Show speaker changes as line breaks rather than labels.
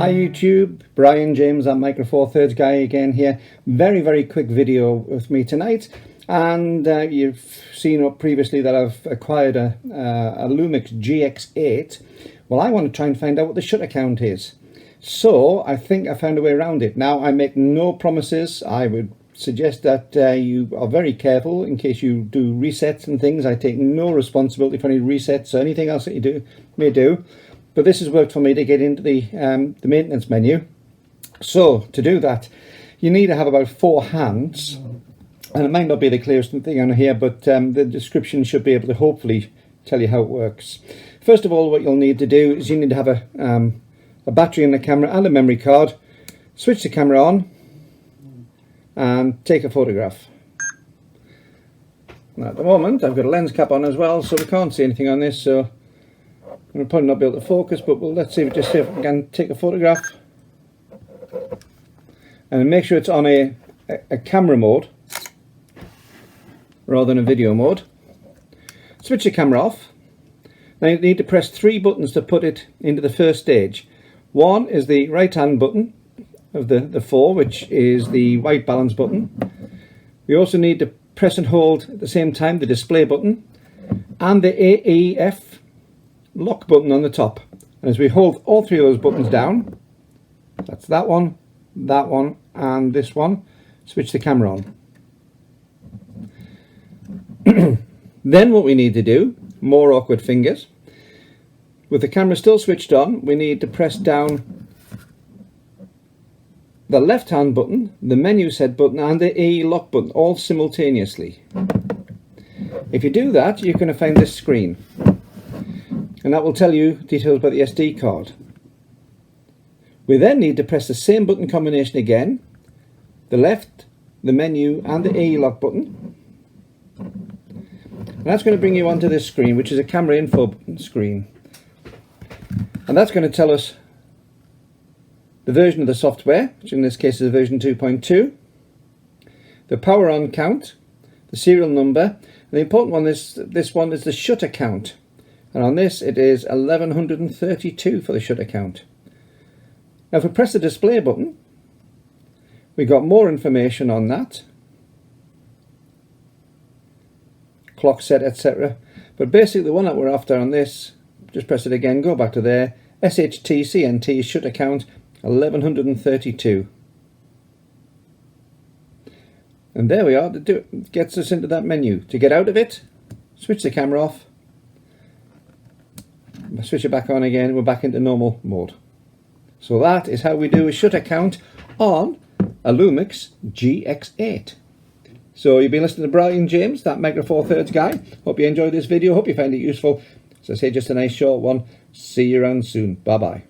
Hi YouTube, Brian James, that Micro Four Thirds guy again here. Very quick video with me tonight, and you've seen up previously that I've acquired a Lumix GX8. Well, I want to try and find out what the shutter count is, so I think I found a way around it. Now, I make no promises. I would suggest that you are very careful in case you do resets and things. I take no responsibility for any resets or anything else that you may do. But this has worked for me to get into the maintenance menu. So to do that, you need to have about 4 hands, and it might not be the clearest thing on here, but the description should be able to hopefully tell you how it works. First of all, what you'll need to do is you need to have a battery in the camera and a memory card. Switch the camera on and take a photograph. Now, at the moment I've got a lens cap on as well, so we can't see anything on this, so I'm probably not be able to focus, but let's see if we can take a photograph. And make sure it's on a camera mode rather than a video mode. Switch the camera off. Now you need to press 3 buttons to put it into the first stage. One is the right hand button of the 4, which is the white balance button. We also need to press and hold at the same time the display button and the AEF lock button on the top, and as we hold all 3 of those buttons down, that's that one, and this one, switch the camera on. Then what we need to do, more awkward fingers, with the camera still switched on, we need to press down the left hand button, the menu set button, and the AE lock button all simultaneously. If you do that, you're going to find this screen, and that will tell you details about the SD card. We then need to press the same button combination again, the left, the menu, and the AE lock button. And that's going to bring you onto this screen, which is a camera info screen. And that's going to tell us the version of the software, which in this case is version 2.2, the power on count, the serial number, and the important one is this one is the shutter count. And on this it is 1132 for the shutter count. Now if we press the display button, we got more information on that, clock set, etc. But basically the one that we're after on this, just press it again, go back to there, SHT CNT shutter count 1132. And there we are. It gets us into that menu. To get out of it, switch the camera off, switch it back on again, we're back into normal mode. So that is how we do a shutter count on a Lumix GX8. So you've been listening to Brian James, that Micro Four Thirds guy. Hope you enjoyed this video, hope you find it useful. As I say, just a nice short one. See you around soon. Bye bye.